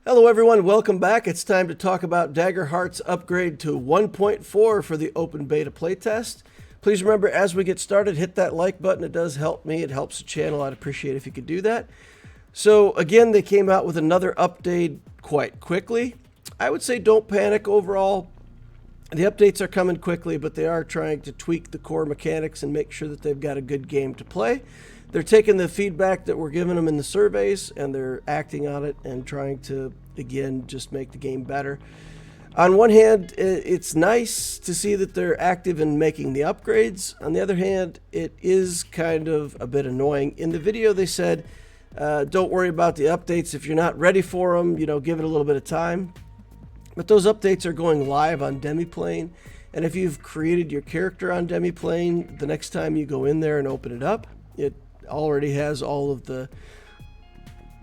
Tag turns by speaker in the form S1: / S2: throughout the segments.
S1: Hello everyone, welcome back. It's time to talk about Daggerheart's upgrade to 1.4 for the open beta playtest. Please remember, as we get started, hit that like button. It does help me. It helps the channel. I'd appreciate it if you could do that. So again, they came out with another update quite quickly. I would say don't panic overall. The updates are coming quickly, but they are trying to tweak the core mechanics and make sure that they've got a good game to play. They're taking the feedback that we're giving them in the surveys and they're acting on it and trying to, again, just make the game better. On one hand, it's nice to see that they're active in making the upgrades. On the other hand, it is kind of a bit annoying. In the video, they said, don't worry about the updates. If you're not ready for them, give it a little bit of time. But those updates are going live on Demiplane. And if you've created your character on Demiplane, the next time you go in there and open it up, it already has all of the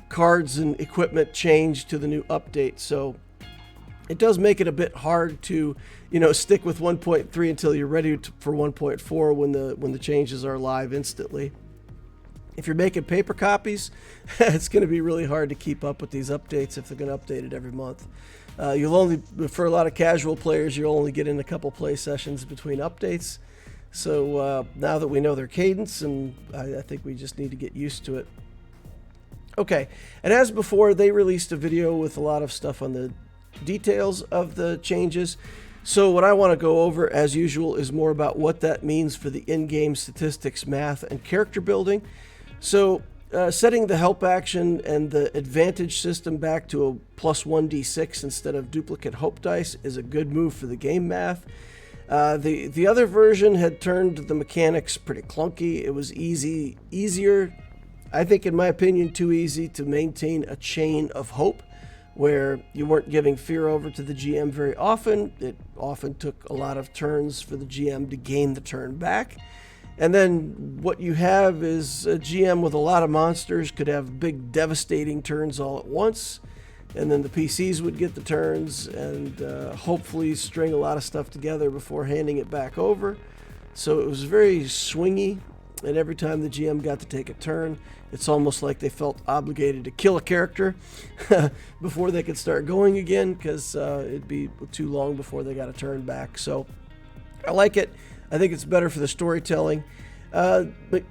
S1: cards and equipment changed to the new update. So it does make it a bit hard to, stick with 1.3 until you're ready for 1.4 when the changes are live instantly. If you're making paper copies, it's going to be really hard to keep up with these updates if they're going to update it every month. For a lot of casual players, you'll only get in a couple play sessions between updates. So now that we know their cadence, and I think we just need to get used to it. Okay, and as before, they released a video with a lot of stuff on the details of the changes. So what I want to go over, as usual, is more about what that means for the in-game statistics, math, and character building. So setting the help action and the advantage system back to a plus 1d6 instead of duplicate hope dice is a good move for the game math. The other version had turned the mechanics pretty clunky. It was easier, I think in my opinion, too easy to maintain a chain of hope where you weren't giving fear over to the GM very often. It often took a lot of turns for the GM to gain the turn back. And then what you have is a GM with a lot of monsters could have big devastating turns all at once. And then the PCs would get the turns and hopefully string a lot of stuff together before handing it back over. So it was very swingy, and every time the GM got to take a turn, it's almost like they felt obligated to kill a character before they could start going again, because it'd be too long before they got a turn back. So I like it. I think it's better for the storytelling. But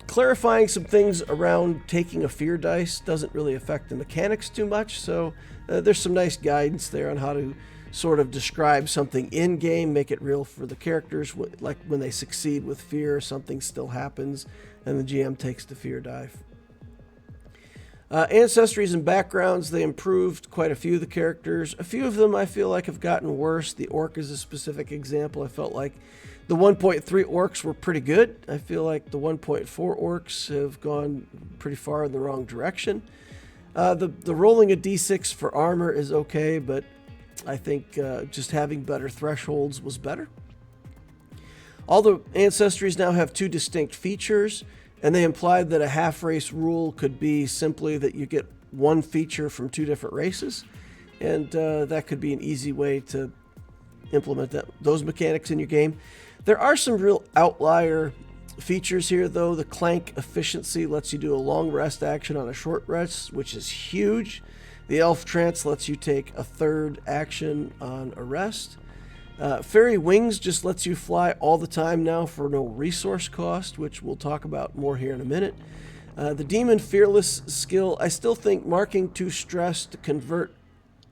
S1: clarifying some things around taking a fear dice doesn't really affect the mechanics too much, so there's some nice guidance there on how to sort of describe something in-game, make it real for the characters, like when they succeed with fear, something still happens, and the GM takes the fear die. Ancestries and backgrounds, they improved quite a few of the characters. A few of them I feel like have gotten worse. The orc is a specific example. I felt like the 1.3 orcs were pretty good. I feel like the 1.4 orcs have gone pretty far in the wrong direction. The rolling a d6 for armor is okay, but I think just having better thresholds was better. All the ancestries now have two distinct features, and they implied that a half-race rule could be simply that you get one feature from two different races, and that could be an easy way to implement those mechanics in your game. There are some real outlier features here, though. The clank efficiency lets you do a long rest action on a short rest, which is huge. The elf trance lets you take a third action on a rest. Fairy wings just lets you fly all the time now for no resource cost, which we'll talk about more here in a minute. The demon fearless skill, I still think marking 2 stress to convert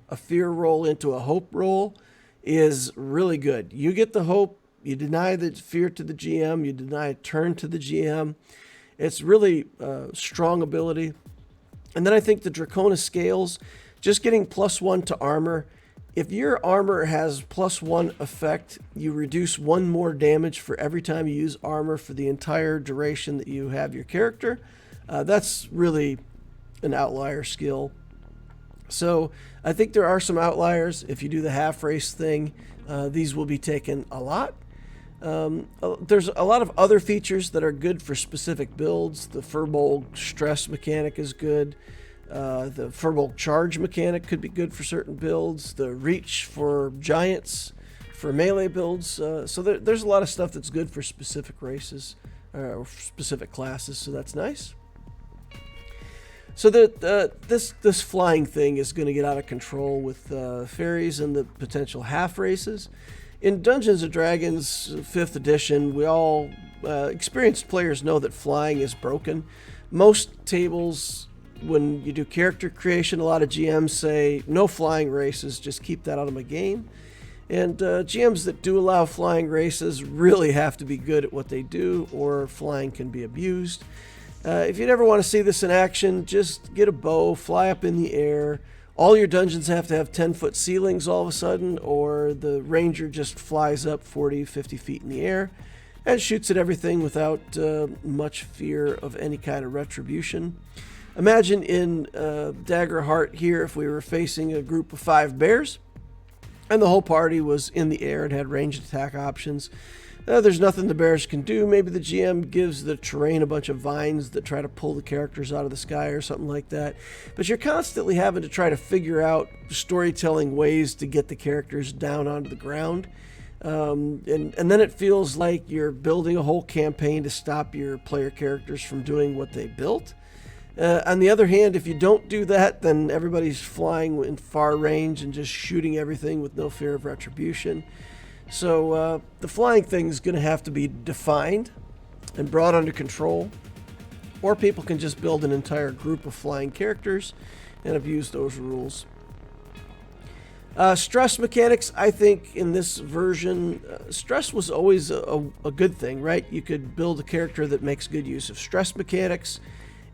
S1: a fear roll into a hope roll is really good. You get the hope, you deny the fear to the GM, you deny a turn to the GM. It's really strong ability. And then I think the Dracona scales, just getting +1 to armor. If your armor has +1 effect, you reduce 1 more damage for every time you use armor for the entire duration that you have your character. That's really an outlier skill. So I think there are some outliers. If you do the half race thing, these will be taken a lot. There's a lot of other features that are good for specific builds. The Furbolg stress mechanic is good. The Furbolg charge mechanic could be good for certain builds. The reach for giants for melee builds. So there's a lot of stuff that's good for specific races or specific classes, so that's nice. So this flying thing is going to get out of control with fairies and the potential half races. In Dungeons & Dragons 5th edition, we all experienced players know that flying is broken. Most tables, when you do character creation, a lot of GMs say, no flying races, just keep that out of my game. And GMs that do allow flying races really have to be good at what they do, or flying can be abused. If you never want to see this in action, just get a bow, fly up in the air. All your dungeons have to have 10-foot ceilings all of a sudden, or the ranger just flies up 40, 50 feet in the air and shoots at everything without much fear of any kind of retribution. Imagine in Daggerheart here if we were facing a group of 5 bears, and the whole party was in the air and had ranged attack options. There's nothing the bears can do. Maybe the GM gives the terrain a bunch of vines that try to pull the characters out of the sky or something like that. But you're constantly having to try to figure out storytelling ways to get the characters down onto the ground. And then it feels like you're building a whole campaign to stop your player characters from doing what they built. On the other hand, if you don't do that, then everybody's flying in far range and just shooting everything with no fear of retribution. So the flying thing is going to have to be defined and brought under control, or people can just build an entire group of flying characters and abuse those rules. Stress mechanics, I think in this version, stress was always a good thing, right? You could build a character that makes good use of stress mechanics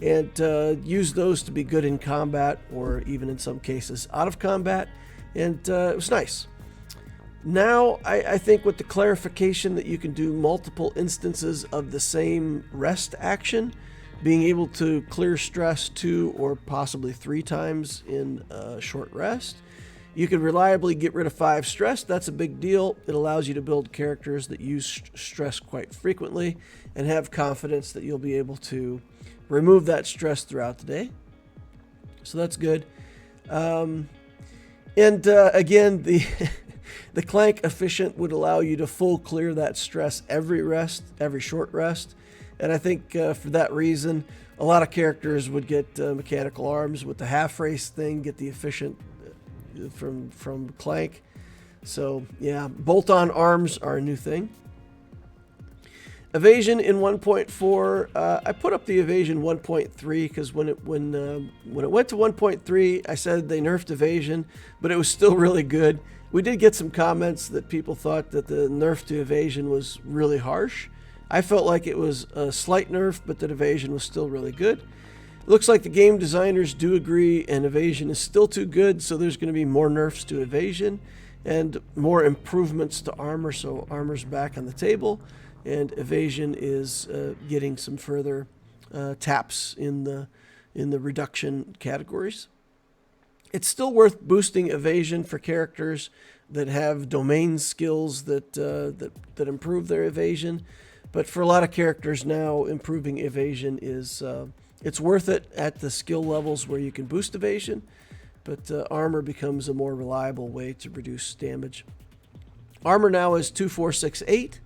S1: and use those to be good in combat, or even in some cases out of combat, and it was nice. Now, I think with the clarification that you can do multiple instances of the same rest action, being able to clear stress 2 or possibly 3 times in a short rest, you can reliably get rid of 5 stress. That's a big deal. It allows you to build characters that use stress quite frequently and have confidence that you'll be able to remove that stress throughout the day. So that's good. Again, the clank efficient would allow you to full clear that stress every short rest. And I think for that reason, a lot of characters would get mechanical arms with the half race thing, get the efficient from clank. So yeah, bolt-on arms are a new thing. Evasion in 1.4, I put up the Evasion 1.3 because when it went to 1.3, I said they nerfed Evasion, but it was still really good. We did get some comments that people thought that the nerf to Evasion was really harsh. I felt like it was a slight nerf, but that Evasion was still really good. It looks like the game designers do agree, and Evasion is still too good, so there's going to be more nerfs to Evasion and more improvements to armor, so armor's back on the table. And Evasion is getting some further taps in the reduction categories. It's still worth boosting Evasion for characters that have domain skills that improve their evasion. But for a lot of characters now, improving evasion is it's worth it at the skill levels where you can boost evasion. But armor becomes a more reliable way to reduce damage. Armor now is 2, 4, 6, 8.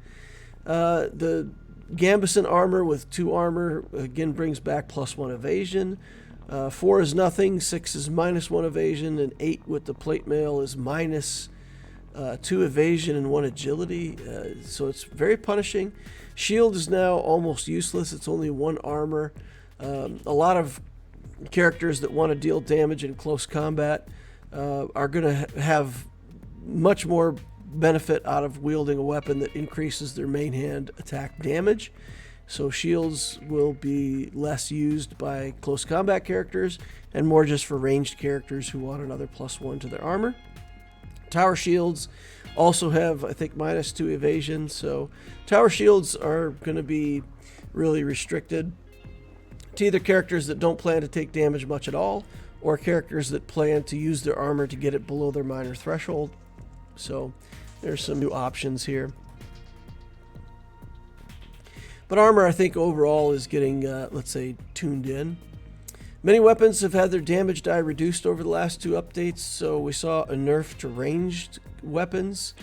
S1: The Gambeson armor with 2 armor again brings back +1 evasion. 4 is nothing, 6 is -1 evasion, and 8 with the plate mail is -2 evasion and 1 agility. So it's very punishing. Shield is now almost useless. It's only 1 armor. A lot of characters that want to deal damage in close combat are going to have much more benefit out of wielding a weapon that increases their main hand attack damage. So shields will be less used by close combat characters and more just for ranged characters who want another +1 to their armor. Tower shields also have, I think, -2 evasion. So tower shields are going to be really restricted to either characters that don't plan to take damage much at all, or characters that plan to use their armor to get it below their minor threshold. So there's some new options here. But armor, I think, overall is getting, let's say, tuned in. Many weapons have had their damage die reduced over the last 2 updates, so we saw a nerf to ranged weapons.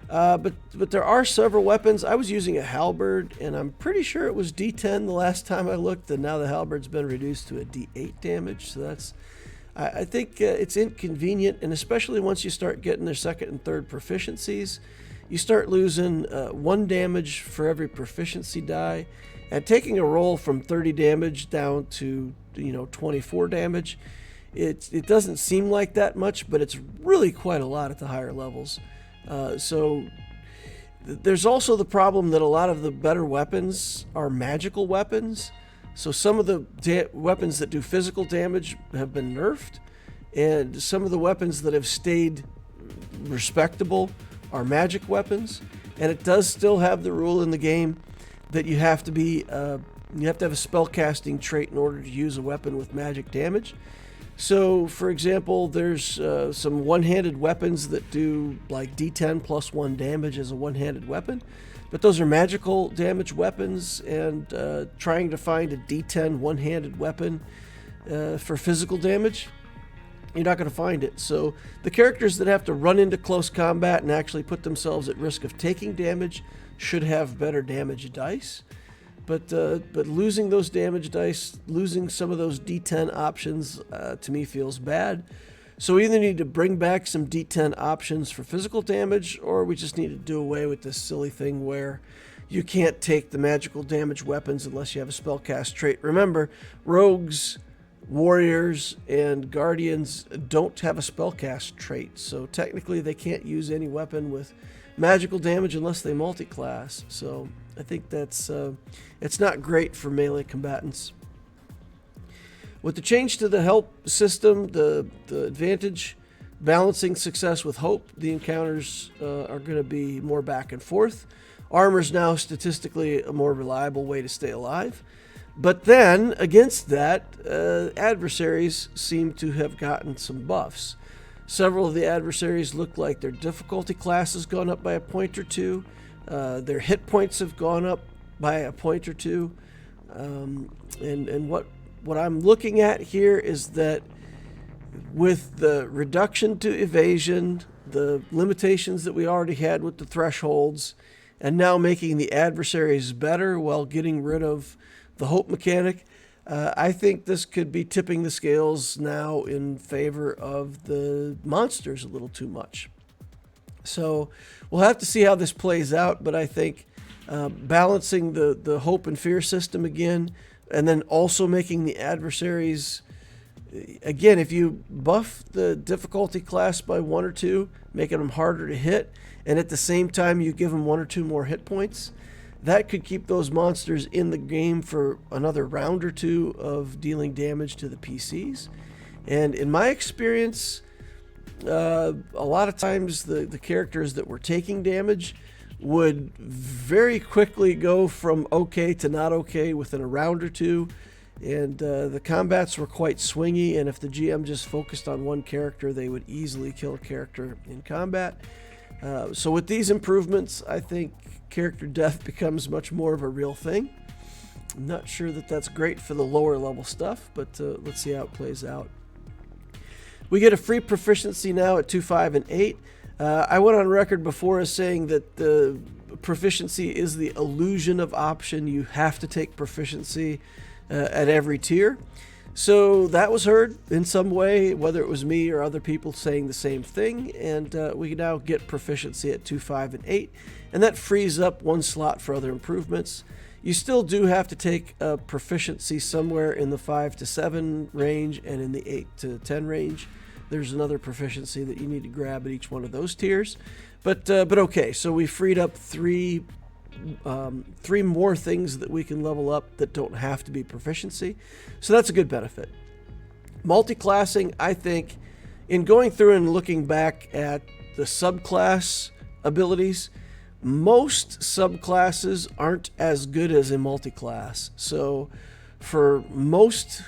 S1: But there are several weapons. I was using a halberd, and I'm pretty sure it was D10 the last time I looked, and now the halberd's been reduced to a D8 damage. So that's, I think it's inconvenient, and especially once you start getting their second and third proficiencies, you start losing 1 damage for every proficiency die, and taking a roll from 30 damage down to 24 damage. It doesn't seem like that much, but it's really quite a lot at the higher levels. So there's also the problem that a lot of the better weapons are magical weapons. So some of the weapons that do physical damage have been nerfed, and some of the weapons that have stayed respectable are magic weapons. And it does still have the rule in the game that you have to have a spellcasting trait in order to use a weapon with magic damage. So, for example, there's some one-handed weapons that do like D10 plus 1 damage as a one-handed weapon, but those are magical damage weapons, and trying to find a D10 one-handed weapon for physical damage, you're not going to find it. So the characters that have to run into close combat and actually put themselves at risk of taking damage should have better damage dice. But losing those damage dice, losing some of those D10 options, to me feels bad. So we either need to bring back some D10 options for physical damage, or we just need to do away with this silly thing where you can't take the magical damage weapons unless you have a spellcast trait. Remember, rogues, warriors, and guardians don't have a spellcast trait, so technically they can't use any weapon with magical damage unless they multi-class. So I think that's it's not great for melee combatants. With the change to the help system, the advantage balancing success with hope, the encounters are going to be more back and forth. Armor's now statistically a more reliable way to stay alive. But then, against that, adversaries seem to have gotten some buffs. Several of the adversaries look like their difficulty class has gone up by a point or two. Their hit points have gone up by a point or two. And what I'm looking at here is that with the reduction to evasion, the limitations that we already had with the thresholds, and now making the adversaries better while getting rid of the hope mechanic, I think this could be tipping the scales now in favor of the monsters a little too much. So we'll have to see how this plays out, but I think balancing the hope and fear system again, and then also making the adversaries, again, if you buff the difficulty class by 1 or 2, making them harder to hit, and at the same time you give them 1 or 2 more hit points, that could keep those monsters in the game for another round or 2 of dealing damage to the PCs. And in my experience, a lot of times the characters that were taking damage would very quickly go from okay to not okay within a round or 2. And the combats were quite swingy, and if the GM just focused on one character, they would easily kill a character in combat. So with these improvements, I think character death becomes much more of a real thing. I'm not sure that that's great for the lower level stuff, but let's see how it plays out. We get a free proficiency now at 2, 5, and 8. I went on record before as saying that the proficiency is the illusion of option. You have to take proficiency at every tier. So that was heard in some way, whether it was me or other people saying the same thing, and we now get proficiency at 2, 5, and 8, and that frees up 1 slot for other improvements. You still do have to take a proficiency somewhere in the 5 to 7 range and in the 8 to 10 range. There's another proficiency that you need to grab at each one of those tiers. But okay, so we freed up 3 more things that we can level up that don't have to be proficiency. So that's a good benefit. Multi-classing, I think, in going through and looking back at the subclass abilities, most subclasses aren't as good as a multi-class. So for most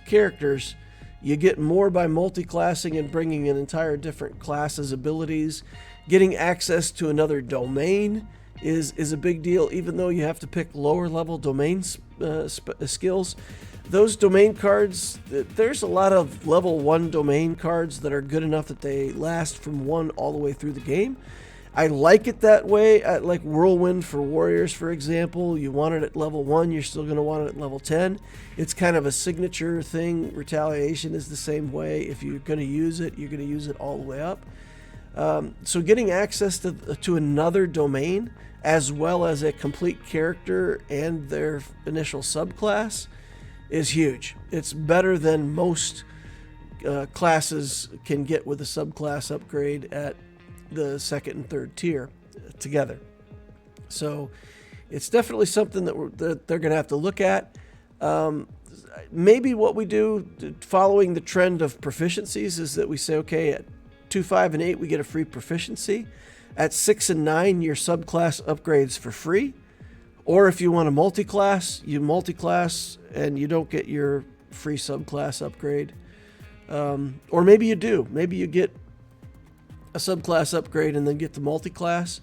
S1: characters, you get more by multi-classing and bringing in entire different classes' abilities. Getting access to another domain is a big deal, even though you have to pick lower level domain skills. Those domain cards, there's a lot of level 1 domain cards that are good enough that they last from 1 all the way through the game. I like it that way. I like Whirlwind for Warriors, for example. You want it at level 1, you're still going to want it at level 10. It's kind of a signature thing. Retaliation is the same way. If you're going to use it, you're going to use it all the way up. So getting access to another domain, as well as a complete character and their initial subclass, is huge. It's better than most classes can get with a subclass upgrade at the second and third tier together. So it's definitely something that they're going to have to look at. Maybe what we do following the trend of proficiencies is that we say, okay, at 2, 5, and 8 we get a free proficiency. At 6 and 9 your subclass upgrades for free. Or if you want a multi-class, you multi-class and you don't get your free subclass upgrade. Or maybe you do. Maybe you get a subclass upgrade and then get the multi-class.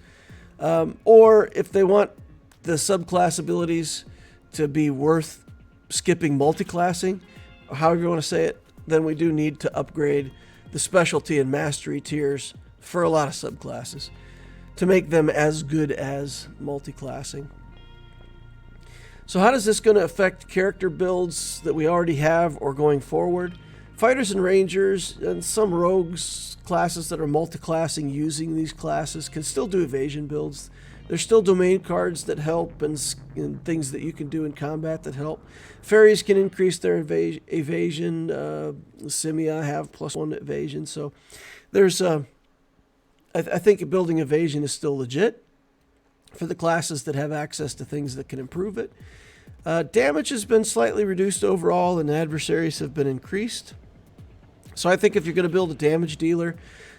S1: Or if they want the subclass abilities to be worth skipping multi-classing, or however you want to say it, then we do need to upgrade the specialty and mastery tiers for a lot of subclasses to make them as good as multi-classing. So how is this going to affect character builds that we already have or going forward? Fighters and rangers and some rogues classes that are multi-classing using these classes can still do evasion builds. There's still domain cards that help and things that you can do in combat that help. Fairies can increase their evasion. Simia have +1 evasion. So there's I think building evasion is still legit for the classes that have access to things that can improve it. Damage has been slightly reduced overall and adversaries have been increased. So I think if you're going to build a damage dealer,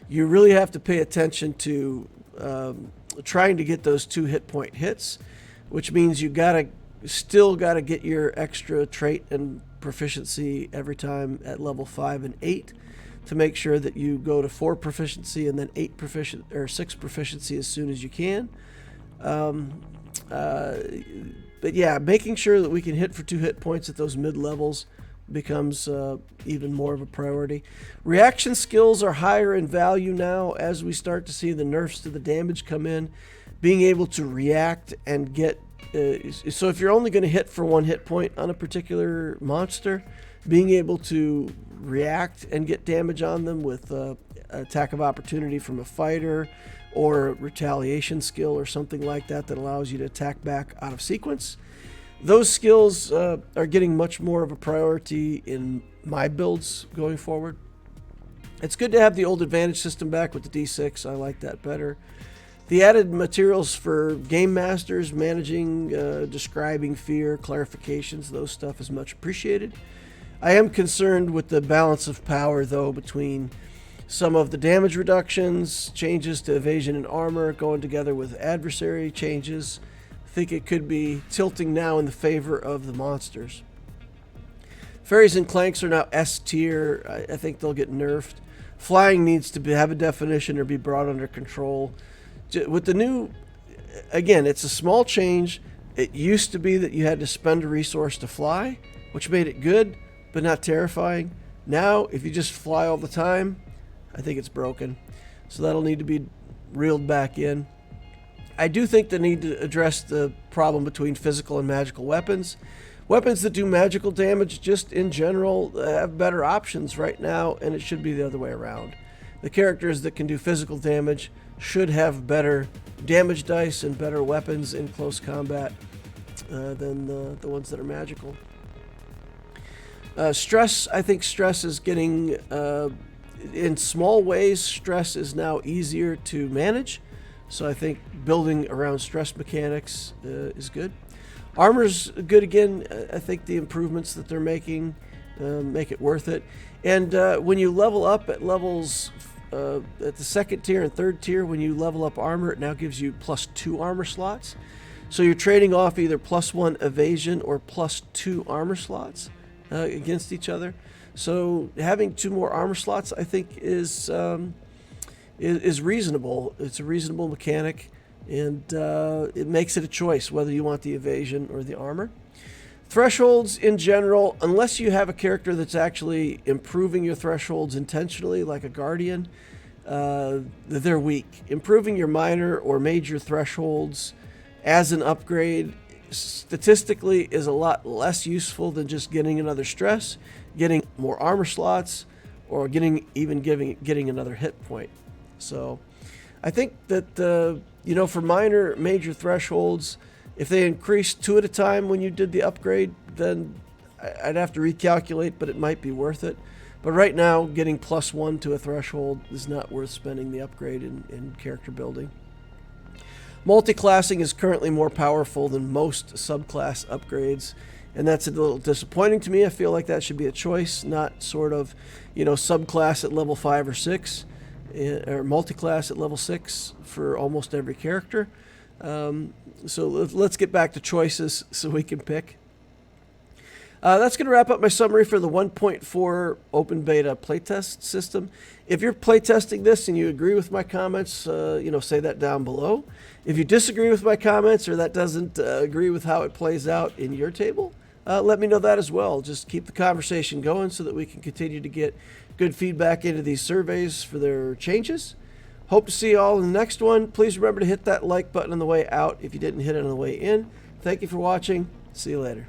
S1: you really have to pay attention to trying to get those 2 hit point hits, which means you still got to get your extra trait and proficiency every time at level 5 and 8 to make sure that you go to 4 proficiency and then 6 proficiency as soon as you can. But yeah, making sure that we can hit for 2 hit points at those mid levels becomes even more of a priority. Reaction skills are higher in value now as we start to see the nerfs to the damage come in. Being able to react and get so if you're only going to hit for 1 hit point on a particular monster, being able to react and get damage on them with attack of opportunity from a fighter or a retaliation skill or something like that allows you to attack back out of sequence. Those skills are getting much more of a priority in my builds going forward. It's good to have the old advantage system back with the D6. I like that better. The added materials for game masters, managing, describing fear, clarifications, those stuff is much appreciated. I am concerned with the balance of power, though, between some of the damage reductions, changes to evasion and armor going together with adversary changes. I think it could be tilting now in the favor of the monsters. Fairies and clanks are now S tier. I think they'll get nerfed. Flying needs to have a definition or be brought under control. With the new, again, it's a small change. It used to be that you had to spend a resource to fly, which made it good, but not terrifying. Now, if you just fly all the time, I think it's broken. So that'll need to be reeled back in. I do think they need to address the problem between physical and magical weapons. Weapons that do magical damage just in general have better options right now, and it should be the other way around. The characters that can do physical damage should have better damage dice and better weapons in close combat than the ones that are magical. Stress, I think stress is getting, in small ways, stress is now easier to manage. So I think building around stress mechanics is good. Armor's good again. I think the improvements that they're making make it worth it. And when you level up at levels, at the second tier and third tier, when you level up armor, it now gives you +2 armor slots. So you're trading off either +1 evasion or +2 armor slots against each other. So having 2 more armor slots, I think, is reasonable. It's a reasonable mechanic, and it makes it a choice whether you want the evasion or the armor. Thresholds in general, unless you have a character that's actually improving your thresholds intentionally, like a guardian, they're weak. Improving your minor or major thresholds as an upgrade statistically is a lot less useful than just getting another stress, getting more armor slots, or getting another hit point. So I think that for minor major thresholds, if they increased 2 at a time when you did the upgrade, then I'd have to recalculate, but it might be worth it. But right now, getting +1 to a threshold is not worth spending the upgrade in character building. Multi-classing is currently more powerful than most subclass upgrades, and that's a little disappointing to me. I feel like that should be a choice, not sort of, subclass at level 5 or 6, or multi-class at level 6 for almost every character. So let's get back to choices so we can pick. That's going to wrap up my summary for the 1.4 open beta playtest system. If you're playtesting this and you agree with my comments, say that down below. If you disagree with my comments or that doesn't agree with how it plays out in your table, let me know that as well. Just keep the conversation going so that we can continue to get good feedback into these surveys for their changes. Hope to see you all in the next one. Please remember to hit that like button on the way out if you didn't hit it on the way in. Thank you for watching. See you later.